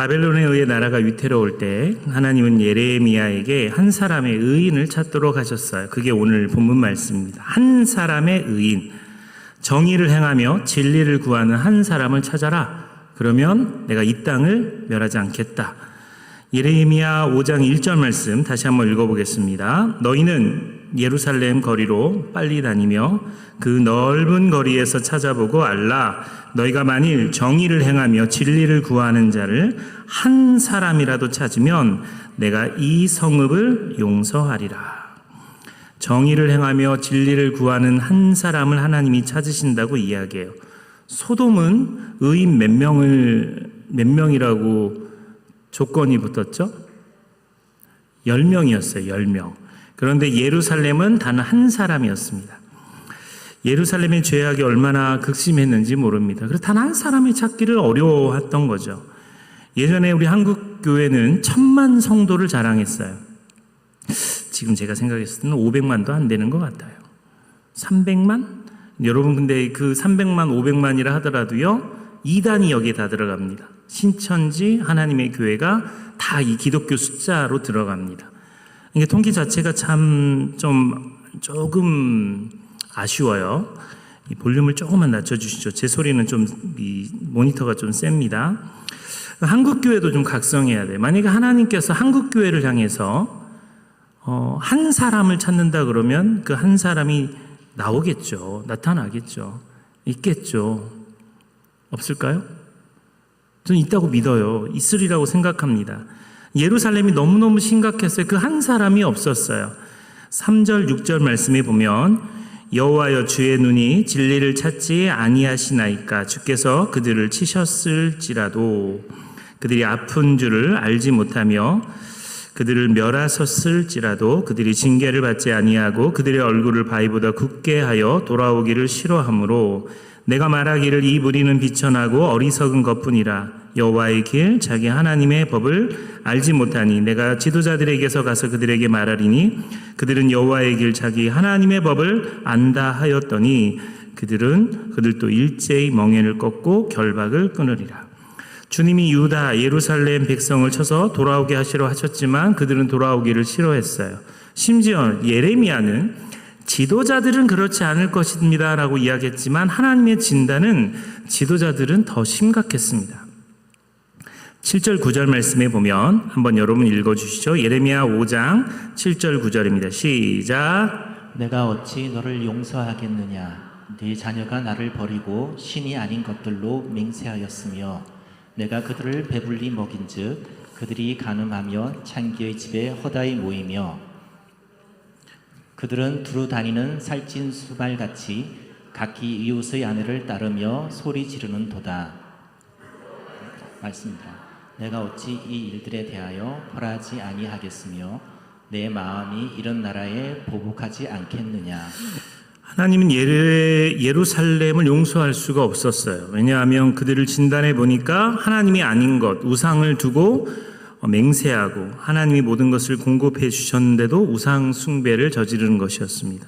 바벨론에 의해 나라가 위태로울 때 하나님은 예레미야에게 한 사람의 의인을 찾도록 하셨어요. 그게 오늘 본문 말씀입니다. 한 사람의 의인, 정의를 행하며 진리를 구하는 한 사람을 찾아라. 그러면 내가 이 땅을 멸하지 않겠다. 예레미야 5장 1절 말씀 다시 한번 읽어보겠습니다. 너희는 예루살렘 거리로 빨리 다니며 그 넓은 거리에서 찾아보고 알라. 너희가 만일 정의를 행하며 진리를 구하는 자를 한 사람이라도 찾으면 내가 이 성읍을 용서하리라. 정의를 행하며 진리를 구하는 한 사람을 하나님이 찾으신다고 이야기해요. 소돔은 의인 몇 명이라고 조건이 붙었죠? 10명이었어요. 10명. 그런데 예루살렘은 단 한 사람이었습니다. 예루살렘의 죄악이 얼마나 극심했는지 모릅니다. 그래서 단 한 사람이 찾기를 어려워했던 거죠. 예전에 우리 한국 교회는 1000만 성도를 자랑했어요. 지금 제가 생각했을 때는 500만도 안 되는 것 같아요. 300만? 여러분 근데 그 300만, 500만이라 하더라도요, 이단이 여기에 다 들어갑니다. 신천지, 하나님의 교회가 다 이 기독교 숫자로 들어갑니다. 이게 통계 자체가 참 조금 아쉬워요. 이 볼륨을 조금만 낮춰주시죠. 제 소리는 이 모니터가 좀 셉니다. 한국교회도 좀 각성해야 돼요. 만약에 하나님께서 한국교회를 향해서 한 사람을 찾는다 그러면 그 한 사람이 나오겠죠. 나타나겠죠. 있겠죠. 없을까요? 저는 있다고 믿어요. 있으리라고 생각합니다. 예루살렘이 너무너무 심각했어요. 그 한 사람이 없었어요. 3절, 6절 말씀에 보면 여호와여 주의 눈이 진리를 찾지 아니하시나이까 주께서 그들을 치셨을지라도 그들이 아픈 줄을 알지 못하며 그들을 멸하셨을지라도 그들이 징계를 받지 아니하고 그들의 얼굴을 바위보다 굳게 하여 돌아오기를 싫어하므로 내가 말하기를 이 무리는 비천하고 어리석은 것뿐이라. 여호와의 길 자기 하나님의 법을 알지 못하니 내가 지도자들에게서 가서 그들에게 말하리니 그들은 여호와의 길 자기 하나님의 법을 안다 하였더니 그들도 일제히 멍에를 꺾고 결박을 끊으리라. 주님이 유다 예루살렘 백성을 쳐서 돌아오게 하시려 하셨지만 그들은 돌아오기를 싫어했어요. 심지어 예레미야는 지도자들은 그렇지 않을 것입니다 라고 이야기했지만 하나님의 진단은 지도자들은 더 심각했습니다. 7절 9절 말씀에 보면 한번 여러분 읽어주시죠. 예레미야 5장 7절 9절입니다. 시작. 내가 어찌 너를 용서하겠느냐. 네 자녀가 나를 버리고 신이 아닌 것들로 맹세하였으며 내가 그들을 배불리 먹인즉 그들이 간음하며 창기의 집에 허다히 모이며 그들은 두루 다니는 살찐 수발같이 각기 이웃의 아내를 따르며 소리 지르는 도다. 맞습니다. 내가 어찌 이 일들에 대하여 벌하지 아니하겠으며 내 마음이 이런 나라에 보복하지 않겠느냐. 하나님은 예루살렘을 용서할 수가 없었어요. 왜냐하면 그들을 진단해 보니까 하나님이 아닌 것, 우상을 두고 맹세하고 하나님이 모든 것을 공급해 주셨는데도 우상 숭배를 저지르는 것이었습니다.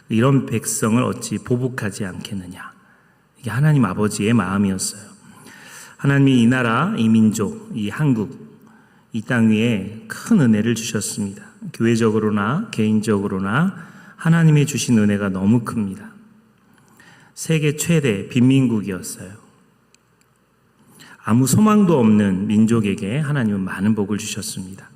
이런 백성을 어찌 보복하지 않겠느냐. 이게 하나님 아버지의 마음이었어요. 하나님이 이 나라, 이 민족, 이 한국, 이 땅 위에 큰 은혜를 주셨습니다. 교회적으로나 개인적으로나 하나님이 주신 은혜가 너무 큽니다. 세계 최대 빈민국이었어요. 아무 소망도 없는 민족에게 하나님은 많은 복을 주셨습니다.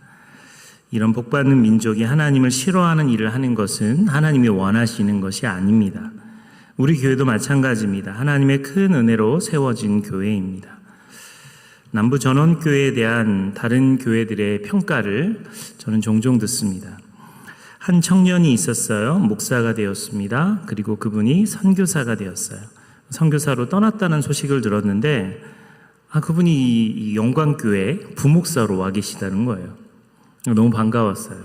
이런 복받는 민족이 하나님을 싫어하는 일을 하는 것은 하나님이 원하시는 것이 아닙니다. 우리 교회도 마찬가지입니다. 하나님의 큰 은혜로 세워진 교회입니다. 남부 전원교회에 대한 다른 교회들의 평가를 저는 종종 듣습니다. 한 청년이 있었어요. 목사가 되었습니다. 그리고 그분이 선교사가 되었어요. 선교사로 떠났다는 소식을 들었는데 그분이 이 영광교회 부목사로 와 계시다는 거예요. 너무 반가웠어요.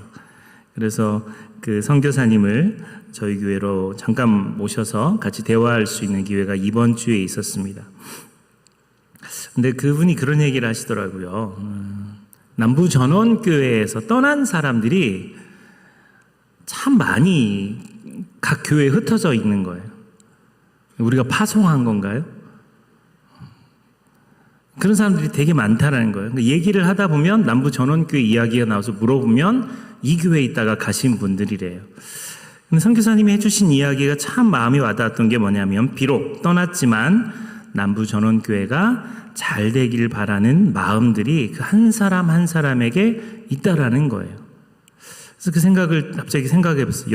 그래서 그 선교사님을 저희 교회로 잠깐 모셔서 같이 대화할 수 있는 기회가 이번 주에 있었습니다. 근데 그분이 그런 얘기를 하시더라고요. 남부 전원교회에서 떠난 사람들이 참 많이 각 교회에 흩어져 있는 거예요. 우리가 파송한 건가요? 그런 사람들이 되게 많다라는 거예요. 그러니까 얘기를 하다 보면 남부 전원교회 이야기가 나와서 물어보면 이 교회에 있다가 가신 분들이래요. 근데 선교사님이 해주신 이야기가 참 마음이 와닿았던 게 뭐냐면, 비록 떠났지만 남부 전원교회가 잘 되길 바라는 마음들이 그 한 사람 한 사람에게 있다라는 거예요. 그래서 그 생각을 갑자기 생각해 봤어요.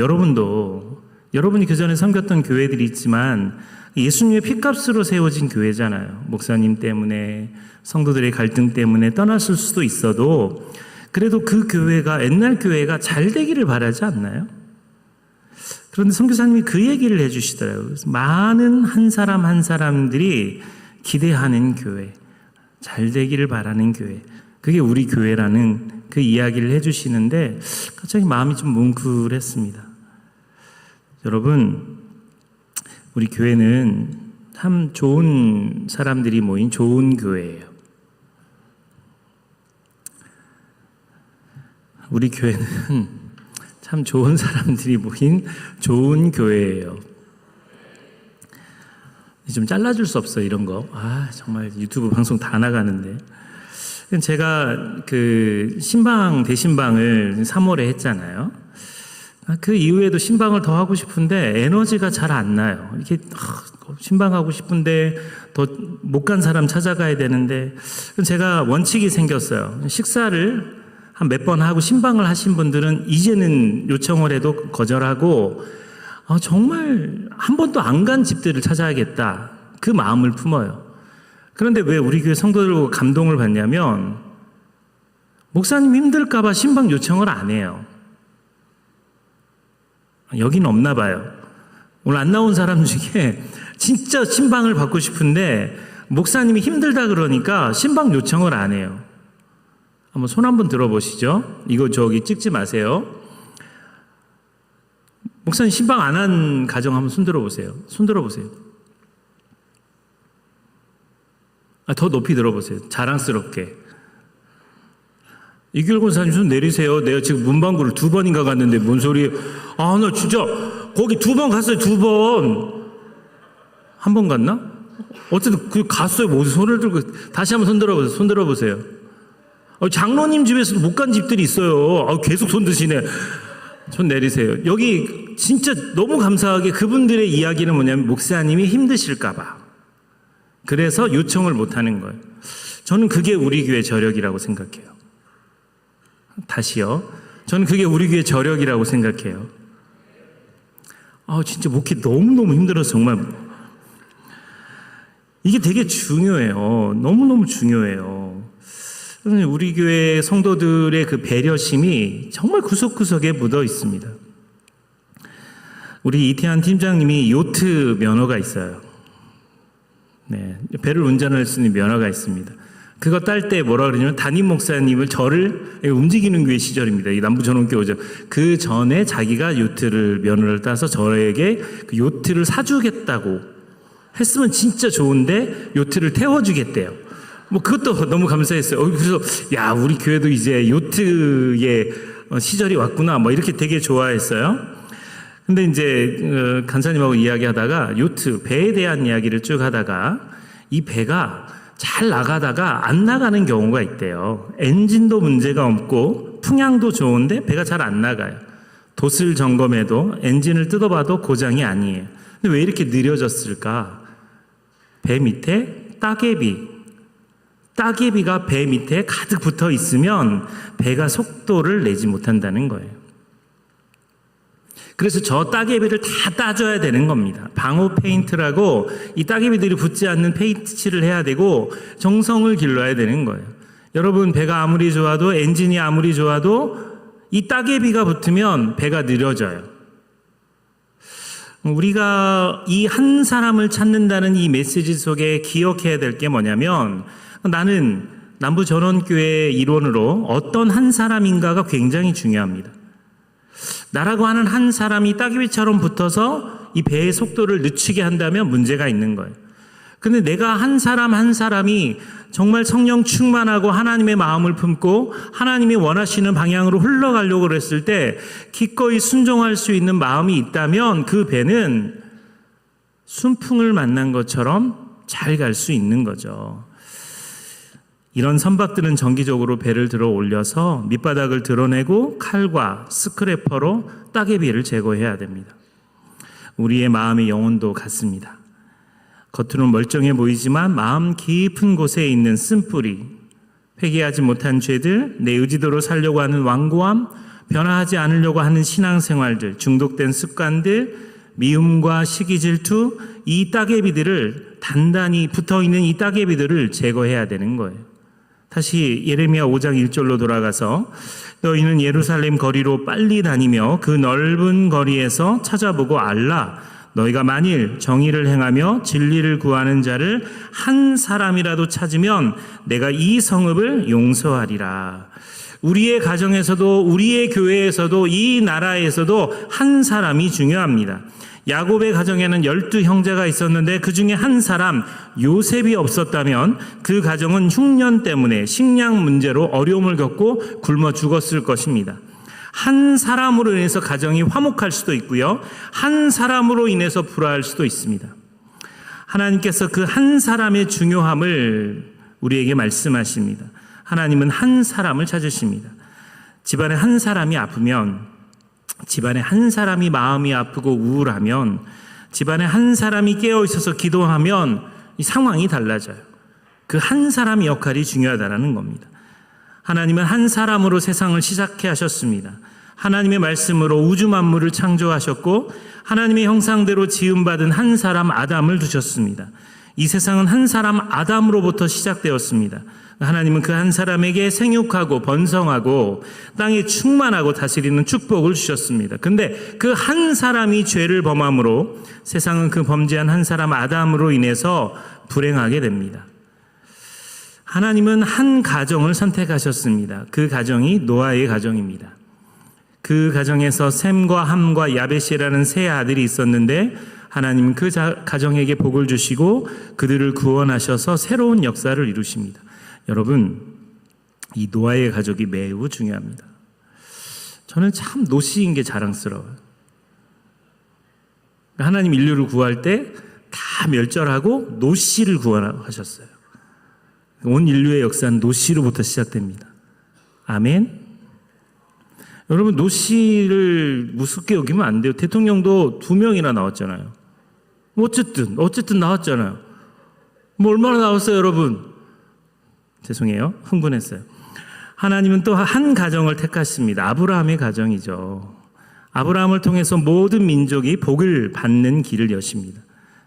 여러분이 그 전에 섬겼던 교회들이 있지만 예수님의 피값으로 세워진 교회잖아요. 목사님 때문에, 성도들의 갈등 때문에 떠났을 수도 있어도 그래도 그 교회가, 옛날 교회가 잘 되기를 바라지 않나요? 그런데 선교사님이 그 얘기를 해주시더라고요. 그래서 많은 한 사람 한 사람들이 기대하는 교회, 잘 되기를 바라는 교회, 그게 우리 교회라는 그 이야기를 해주시는데 갑자기 마음이 좀 뭉클했습니다. 여러분, 우리 교회는 참 좋은 사람들이 모인 좋은 교회예요. 우리 교회는 참 좋은 사람들이 모인 좋은 교회예요. 좀 잘라줄 수 없어요, 이런 거. 정말 유튜브 방송 다 나가는데. 제가 그 대신방을 3월에 했잖아요. 그 이후에도 신방을 더 하고 싶은데 에너지가 잘 안 나요. 이렇게 신방하고 싶은데 더 못 간 사람 찾아가야 되는데, 제가 원칙이 생겼어요. 식사를 한 몇 번 하고 신방을 하신 분들은 이제는 요청을 해도 거절하고 정말 한 번도 안 간 집들을 찾아야겠다, 그 마음을 품어요. 그런데 왜 우리 교회 성도들과 감동을 받냐면, 목사님 힘들까 봐 신방 요청을 안 해요. 여기는 없나 봐요. 오늘 안 나온 사람 중에 진짜 신방을 받고 싶은데 목사님이 힘들다 그러니까 신방 요청을 안 해요. 한번 손 한번 들어보시죠. 이거 저기 찍지 마세요. 목사님 신방 안 한 가정 한번 손 들어보세요. 손 들어보세요. 더 높이 들어보세요. 자랑스럽게. 이규열 권사님 손 내리세요. 내가 지금 문방구를 2번인가 갔는데 뭔 소리예요. 나 진짜 거기 2번 갔어요. 2번. 한 번 갔나? 어쨌든 그 갔어요. 뭐 손을 들고. 다시 한번 손 들어보세요. 손 들어보세요. 장로님 집에서도 못 간 집들이 있어요. 계속 손 드시네. 손 내리세요. 여기 진짜 너무 감사하게 그분들의 이야기는 뭐냐면, 목사님이 힘드실까봐 그래서 요청을 못하는 거예요. 저는 그게 우리 교회 저력이라고 생각해요. 다시요. 저는 그게 우리 교회 저력이라고 생각해요. 진짜 목회 너무너무 힘들어서 정말 이게 되게 중요해요. 너무너무 중요해요. 우리 교회 성도들의 그 배려심이 정말 구석구석에 묻어 있습니다. 우리 이태한 팀장님이 요트 면허가 있어요. 네, 배를 운전할 수 있는 면허가 있습니다. 그거 딸 때 뭐라 그러냐면, 담임 목사님을, 저를, 움직이는 교회 시절입니다. 이 남부 전원교회. 그 전에 자기가 요트를 면허를 따서 저에게 그 요트를 사주겠다고 했으면 진짜 좋은데 요트를 태워주겠대요. 그것도 너무 감사했어요. 그래서 우리 교회도 이제 요트의 시절이 왔구나, 이렇게 되게 좋아했어요. 근데 이제 간사님하고 이야기하다가 요트, 배에 대한 이야기를 쭉 하다가, 이 배가 잘 나가다가 안 나가는 경우가 있대요. 엔진도 문제가 없고 풍향도 좋은데 배가 잘 안 나가요. 돛을 점검해도 엔진을 뜯어봐도 고장이 아니에요. 근데 왜 이렇게 느려졌을까? 배 밑에 따개비가 배 밑에 가득 붙어 있으면 배가 속도를 내지 못한다는 거예요. 그래서 저 따개비를 다 따줘야 되는 겁니다. 방호 페인트라고 이 따개비들이 붙지 않는 페인트 칠을 해야 되고 정성을 길러야 되는 거예요. 여러분, 배가 아무리 좋아도, 엔진이 아무리 좋아도 이 따개비가 붙으면 배가 느려져요. 우리가 이 한 사람을 찾는다는 이 메시지 속에 기억해야 될 게 뭐냐면, 나는 남부 전원교회 일원으로 어떤 한 사람인가가 굉장히 중요합니다. 나라고 하는 한 사람이 따개비처럼 붙어서 이 배의 속도를 늦추게 한다면 문제가 있는 거예요. 근데 내가 한 사람이 정말 성령 충만하고 하나님의 마음을 품고 하나님이 원하시는 방향으로 흘러가려고 그랬을 때 기꺼이 순종할 수 있는 마음이 있다면 그 배는 순풍을 만난 것처럼 잘 갈 수 있는 거죠. 이런 선박들은 정기적으로 배를 들어 올려서 밑바닥을 드러내고 칼과 스크래퍼로 따개비를 제거해야 됩니다. 우리의 마음의 영혼도 같습니다. 겉으로는 멀쩡해 보이지만 마음 깊은 곳에 있는 쓴뿌리, 회개하지 못한 죄들, 내 의지대로 살려고 하는 완고함, 변화하지 않으려고 하는 신앙생활들, 중독된 습관들, 미움과 시기 질투, 이 따개비들을 단단히 붙어있는 이 따개비들을 제거해야 되는 거예요. 다시 예레미야 5장 1절로 돌아가서 너희는 예루살렘 거리로 빨리 다니며 그 넓은 거리에서 찾아보고 알라. 너희가 만일 정의를 행하며 진리를 구하는 자를 한 사람이라도 찾으면 내가 이 성읍을 용서하리라. 우리의 가정에서도 우리의 교회에서도 이 나라에서도 한 사람이 중요합니다. 야곱의 가정에는 12형제가 있었는데 그 중에 한 사람 요셉이 없었다면 그 가정은 흉년 때문에 식량 문제로 어려움을 겪고 굶어 죽었을 것입니다. 한 사람으로 인해서 가정이 화목할 수도 있고요. 한 사람으로 인해서 불화할 수도 있습니다. 하나님께서 그 한 사람의 중요함을 우리에게 말씀하십니다. 하나님은 한 사람을 찾으십니다. 집안에 한 사람이 아프면, 집안에 한 사람이 마음이 아프고 우울하면, 집안에 한 사람이 깨어 있어서 기도하면 이 상황이 달라져요. 그 한 사람의 역할이 중요하다는 겁니다. 하나님은 한 사람으로 세상을 시작해 하셨습니다. 하나님의 말씀으로 우주 만물을 창조하셨고 하나님의 형상대로 지음받은 한 사람 아담을 두셨습니다. 이 세상은 한 사람 아담으로부터 시작되었습니다. 하나님은 그 한 사람에게 생육하고 번성하고 땅에 충만하고 다스리는 축복을 주셨습니다. 근데 그 한 사람이 죄를 범함으로 세상은 그 범죄한 한 사람 아담으로 인해서 불행하게 됩니다. 하나님은 한 가정을 선택하셨습니다. 그 가정이 노아의 가정입니다. 그 가정에서 셈과 함과 야벳이라는 세 아들이 있었는데 하나님은 그 가정에게 복을 주시고 그들을 구원하셔서 새로운 역사를 이루십니다. 여러분, 이 노아의 가족이 매우 중요합니다. 저는 참 노씨인 게 자랑스러워요. 하나님 인류를 구할 때 다 멸절하고 노씨를 구원하셨어요. 온 인류의 역사는 노씨로부터 시작됩니다. 아멘. 여러분, 노씨를 무섭게 여기면 안 돼요. 대통령도 2명이나 나왔잖아요. 어쨌든 나왔잖아요. 뭐 얼마나 나왔어요, 여러분? 죄송해요. 흥분했어요. 하나님은 또 한 가정을 택하십니다. 아브라함의 가정이죠. 아브라함을 통해서 모든 민족이 복을 받는 길을 여십니다.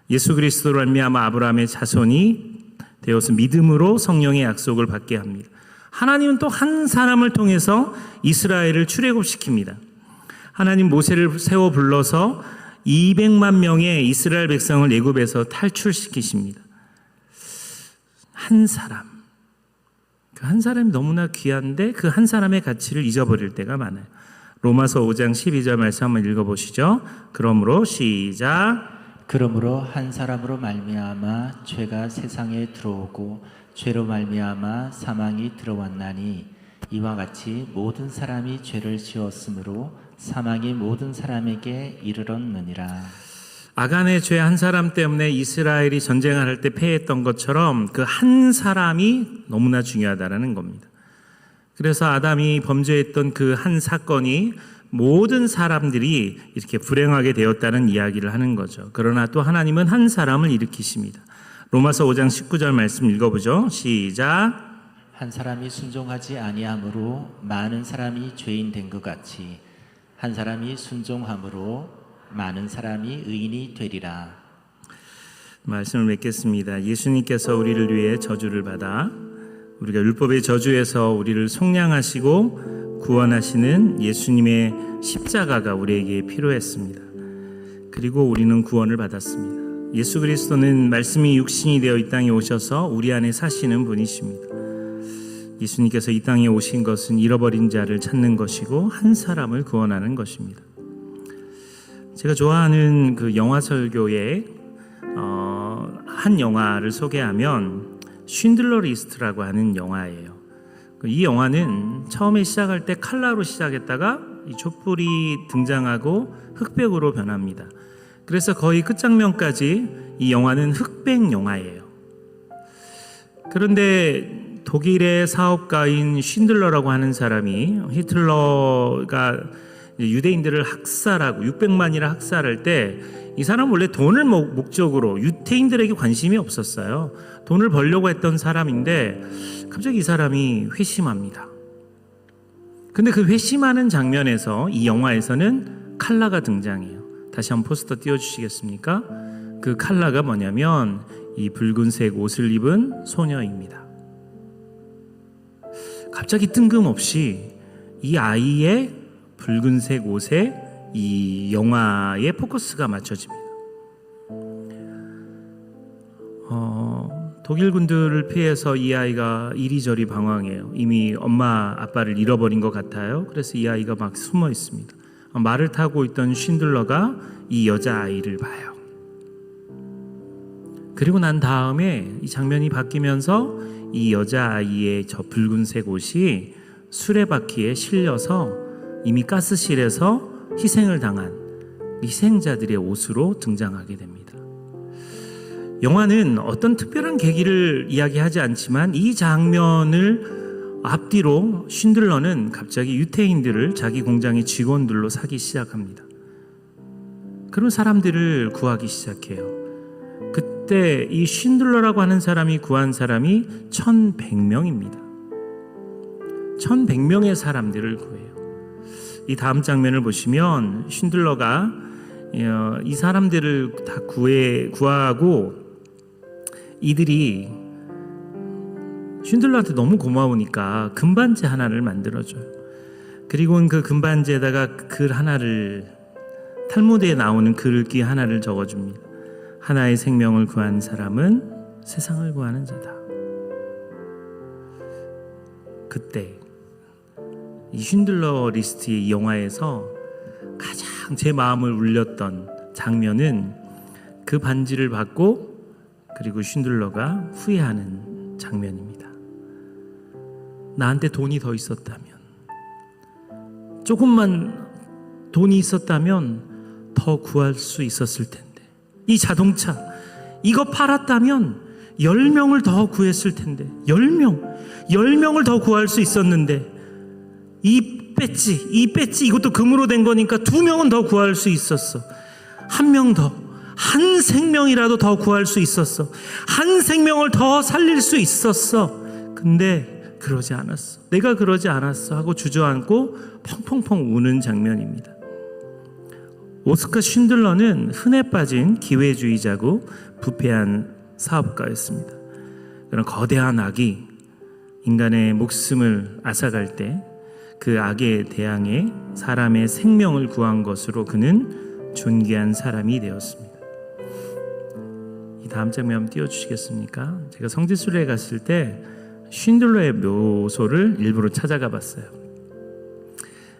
예수 그리스도로 말미암아 아브라함의 자손이 되어서 믿음으로 성령의 약속을 받게 합니다. 하나님은 또 한 사람을 통해서 이스라엘을 출애굽시킵니다. 하나님 모세를 세워 불러서 200만 명의 이스라엘 백성을 애굽에서 탈출시키십니다. 한 사람. 그 한 사람이 너무나 귀한데 그 한 사람의 가치를 잊어버릴 때가 많아요. 로마서 5장 12절 말씀 한번 읽어보시죠. 그러므로 시작. 그러므로 한 사람으로 말미암아 죄가 세상에 들어오고 죄로 말미암아 사망이 들어왔나니 이와 같이 모든 사람이 죄를 지었으므로 사망이 모든 사람에게 이르렀느니라. 아간의 죄 한 사람 때문에 이스라엘이 전쟁을 할 때 패했던 것처럼 그 한 사람이 너무나 중요하다는 겁니다. 그래서 아담이 범죄했던 그 한 사건이 모든 사람들이 이렇게 불행하게 되었다는 이야기를 하는 거죠. 그러나 또 하나님은 한 사람을 일으키십니다. 로마서 5장 19절 말씀 읽어보죠. 시작. 한 사람이 순종하지 아니함으로 많은 사람이 죄인 된 것 같이 한 사람이 순종함으로 많은 사람이 의인이 되리라. 말씀을 맺겠습니다. 예수님께서 우리를 위해 저주를 받아 우리가 율법의 저주에서 우리를 속량하시고 구원하시는 예수님의 십자가가 우리에게 필요했습니다. 그리고 우리는 구원을 받았습니다. 예수 그리스도는 말씀이 육신이 되어 이 땅에 오셔서 우리 안에 사시는 분이십니다. 예수님께서 이 땅에 오신 것은 잃어버린 자를 찾는 것이고 한 사람을 구원하는 것입니다. 제가 좋아하는 그 영화 설교에 한 영화를 소개하면 쉰들러 리스트라고 하는 영화예요. 이 영화는 처음에 시작할 때 칼라로 시작했다가 이 촛불이 등장하고 흑백으로 변합니다. 그래서 거의 끝장면까지 이 영화는 흑백 영화예요. 그런데 독일의 사업가인 쉰들러라고 하는 사람이 히틀러가 유대인들을 학살하고 600만이나 학살할 때 이 사람은 원래 돈을 목적으로 유대인들에게 관심이 없었어요. 돈을 벌려고 했던 사람인데 갑자기 이 사람이 회심합니다. 근데 그 회심하는 장면에서 이 영화에서는 칼라가 등장해요. 다시 한번 포스터 띄워주시겠습니까? 그 칼라가 뭐냐면 이 붉은색 옷을 입은 소녀입니다. 갑자기 뜬금없이 이 아이의 붉은색 옷에 이 영화의 포커스가 맞춰집니다. 독일 군들을 피해서 이 아이가 이리저리 방황해요. 이미 엄마 아빠를 잃어버린 것 같아요. 그래서 이 아이가 막 숨어 있습니다. 말을 타고 있던 쉰들러가 이 여자아이를 봐요. 그리고 난 다음에 이 장면이 바뀌면서 이 여자아이의 저 붉은색 옷이 수레바퀴에 실려서 이미 가스실에서 희생을 당한 희생자들의 옷으로 등장하게 됩니다. 영화는 어떤 특별한 계기를 이야기하지 않지만 이 장면을 앞뒤로 쉰들러는 갑자기 유태인들을 자기 공장의 직원들로 사기 시작합니다. 그런 사람들을 구하기 시작해요. 그때 이 쉰들러라고 하는 사람이 구한 사람이 1100명입니다. 1100명의 사람들을 구해요. 이 다음 장면을 보시면 쉰들러가 이 사람들을 다 구하고 이들이 쉰들러한테 너무 고마우니까 금반지 하나를 만들어줘요. 그리고 그 금반지에다가 글 하나를, 탈무드에 나오는 글귀 하나를 적어줍니다. 하나의 생명을 구한 사람은 세상을 구하는 자다. 그때 이 쉰들러 리스트의 이 영화에서 가장 제 마음을 울렸던 장면은 그 반지를 받고 그리고 쉰들러가 후회하는 장면입니다. 나한테 돈이 더 있었다면, 조금만 돈이 있었다면 더 구할 수 있었을 텐데, 이 자동차 이거 팔았다면 10명을 더 구했을 텐데, 10명을 더 구할 수 있었는데, 이 배지 이것도 금으로 된 거니까 2명은 더 구할 수 있었어. 1명 더, 한 생명이라도 더 구할 수 있었어. 한 생명을 더 살릴 수 있었어. 근데 그러지 않았어. 내가 그러지 않았어 하고 주저앉고 펑펑펑 우는 장면입니다. 오스카 쉰들러는 흔해 빠진 기회주의자고 부패한 사업가였습니다. 그런 거대한 악이 인간의 목숨을 앗아갈 때 그 악에 대항해 사람의 생명을 구한 것으로 그는 존귀한 사람이 되었습니다. 이 다음 장면 한번 띄워주시겠습니까? 제가 성지순례에 갔을 때 쉰들러의 묘소를 일부러 찾아가 봤어요.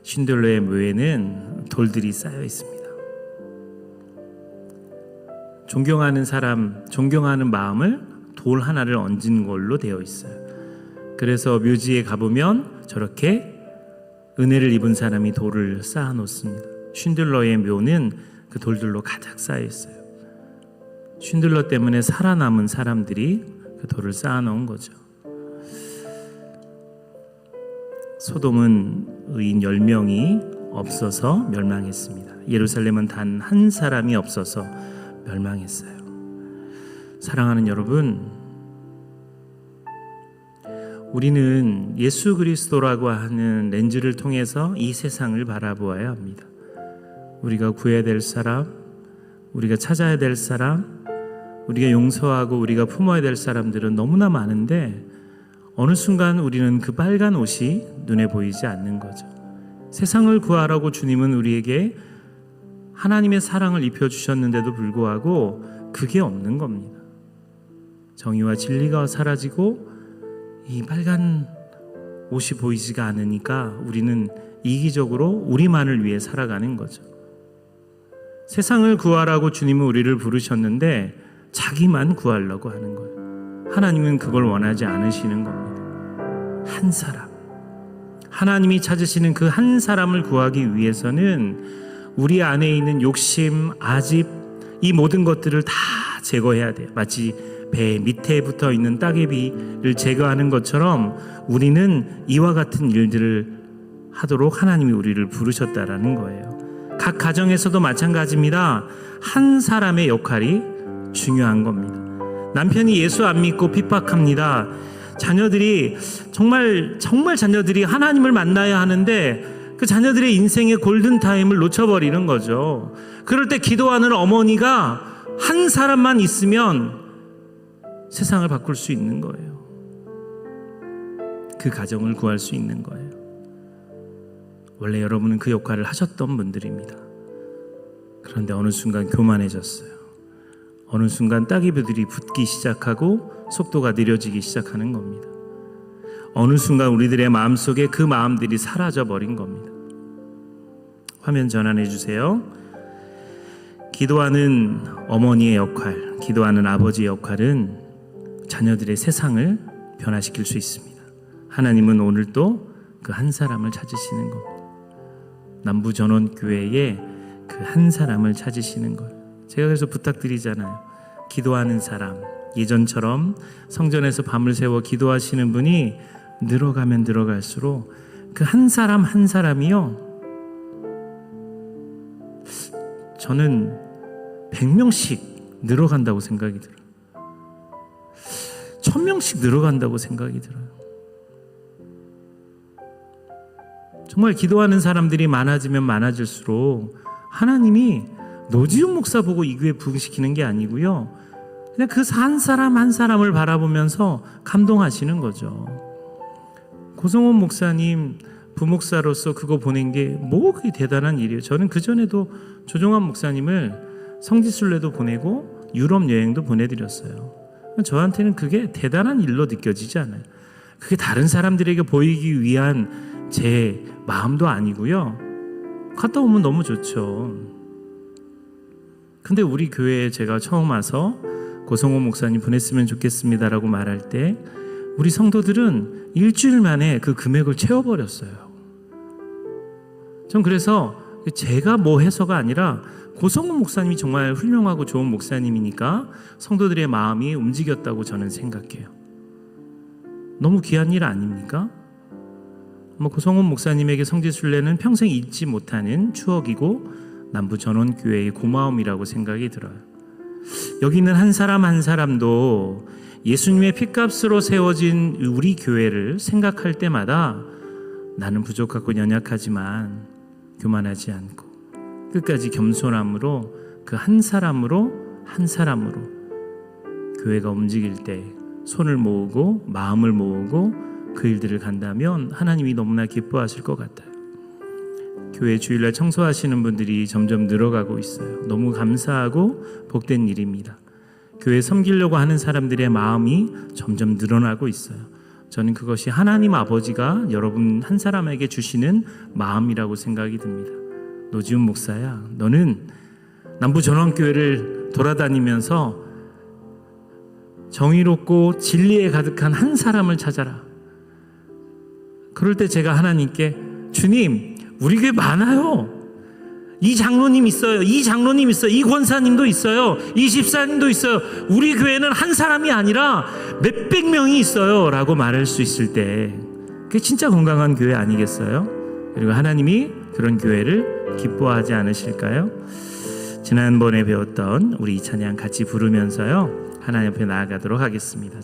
쉰들러의 묘에는 돌들이 쌓여 있습니다. 존경하는 마음을 돌 하나를 얹은 걸로 되어 있어요. 그래서 묘지에 가보면 저렇게 은혜를 입은 사람이 돌을 쌓아 놓습니다. 쉰들러의 묘는 그 돌들로 가득 쌓여 있어요. 쉰들러 때문에 살아남은 사람들이 그 돌을 쌓아 놓은 거죠. 소돔은 의인 10명이 없어서 멸망했습니다. 예루살렘은 단 한 사람이 없어서 멸망했어요. 사랑하는 여러분, 우리는 예수 그리스도라고 하는 렌즈를 통해서 이 세상을 바라보아야 합니다. 우리가 구해야 될 사람, 우리가 찾아야 될 사람, 우리가 용서하고 우리가 품어야 될 사람들은 너무나 많은데 어느 순간 우리는 그 빨간 옷이 눈에 보이지 않는 거죠. 세상을 구하라고 주님은 우리에게 하나님의 사랑을 입혀주셨는데도 불구하고 그게 없는 겁니다. 정의와 진리가 사라지고 이 빨간 옷이 보이지가 않으니까 우리는 이기적으로 우리만을 위해 살아가는 거죠. 세상을 구하라고 주님은 우리를 부르셨는데 자기만 구하려고 하는 거예요. 하나님은 그걸 원하지 않으시는 겁니다. 한 사람, 하나님이 찾으시는 그 한 사람을 구하기 위해서는 우리 안에 있는 욕심, 아집, 이 모든 것들을 다 제거해야 돼요. 마치 배 밑에 붙어 있는 따개비를 제거하는 것처럼 우리는 이와 같은 일들을 하도록 하나님이 우리를 부르셨다라는 거예요. 각 가정에서도 마찬가지입니다. 한 사람의 역할이 중요한 겁니다. 남편이 예수 안 믿고 핍박합니다. 자녀들이 정말 자녀들이 하나님을 만나야 하는데 그 자녀들의 인생의 골든타임을 놓쳐버리는 거죠. 그럴 때 기도하는 어머니가 한 사람만 있으면 세상을 바꿀 수 있는 거예요. 그 가정을 구할 수 있는 거예요. 원래 여러분은 그 역할을 하셨던 분들입니다. 그런데 어느 순간 교만해졌어요. 어느 순간 따개비들이 붙기 시작하고 속도가 느려지기 시작하는 겁니다. 어느 순간 우리들의 마음속에 그 마음들이 사라져 버린 겁니다. 화면 전환해 주세요. 기도하는 어머니의 역할, 기도하는 아버지의 역할은 자녀들의 세상을 변화시킬 수 있습니다. 하나님은 오늘도 그 한 사람을 찾으시는 겁니다. 남부전원교회에 그 한 사람을 찾으시는 거예요. 제가 그래서 부탁드리잖아요. 기도하는 사람, 예전처럼 성전에서 밤을 새워 기도하시는 분이 늘어가면 늘어갈수록 그 한 사람 한 사람이요, 저는 100명씩 늘어간다고 생각이 들어요. 1000명씩 늘어간다고 생각이 들어요. 정말 기도하는 사람들이 많아지면 많아질수록 하나님이 노지훈 목사 보고 이 교회 부흥시키는 게 아니고요, 그냥 그 한 사람 한 사람을 바라보면서 감동하시는 거죠. 고성원 목사님 부목사로서 그거 보낸 게 뭐 그게 대단한 일이에요. 저는 그전에도 조종환 목사님을 성지순례도 보내고 유럽 여행도 보내드렸어요. 저한테는 그게 대단한 일로 느껴지지 않아요. 그게 다른 사람들에게 보이기 위한 제 마음도 아니고요. 갔다 오면 너무 좋죠. 근데 우리 교회에 제가 처음 와서 고성호 목사님 보냈으면 좋겠습니다라고 말할 때 우리 성도들은 일주일 만에 그 금액을 채워버렸어요. 전 그래서 제가 뭐 해서가 아니라 고성호 목사님이 정말 훌륭하고 좋은 목사님이니까 성도들의 마음이 움직였다고 저는 생각해요. 너무 귀한 일 아닙니까? 고성호 목사님에게 성지순례는 평생 잊지 못하는 추억이고 남부전원교회의 고마움이라고 생각이 들어요. 여기 있는 한 사람 한 사람도 예수님의 핏값으로 세워진 우리 교회를 생각할 때마다 나는 부족하고 연약하지만 교만하지 않고 끝까지 겸손함으로 그 한 사람으로 교회가 움직일 때 손을 모으고 마음을 모으고 그 일들을 간다면 하나님이 너무나 기뻐하실 것 같아요. 교회 주일날 청소하시는 분들이 점점 늘어가고 있어요. 너무 감사하고 복된 일입니다. 교회 섬기려고 하는 사람들의 마음이 점점 늘어나고 있어요. 저는 그것이 하나님 아버지가 여러분 한 사람에게 주시는 마음이라고 생각이 듭니다. 노지훈 목사야, 너는 남부전원교회를 돌아다니면서 정의롭고 진리에 가득한 한 사람을 찾아라. 그럴 때 제가 하나님께, 주님, 우리 교회 많아요. 이 장로님 있어요. 이 장로님 있어요. 이 권사님도 있어요. 이 집사님도 있어요. 우리 교회는 한 사람이 아니라 몇백 명이 있어요. 라고 말할 수 있을 때 그게 진짜 건강한 교회 아니겠어요? 그리고 하나님이 그런 교회를 기뻐하지 않으실까요? 지난번에 배웠던 우리 이 찬양 같이 부르면서요, 하나님 앞에 나아가도록 하겠습니다.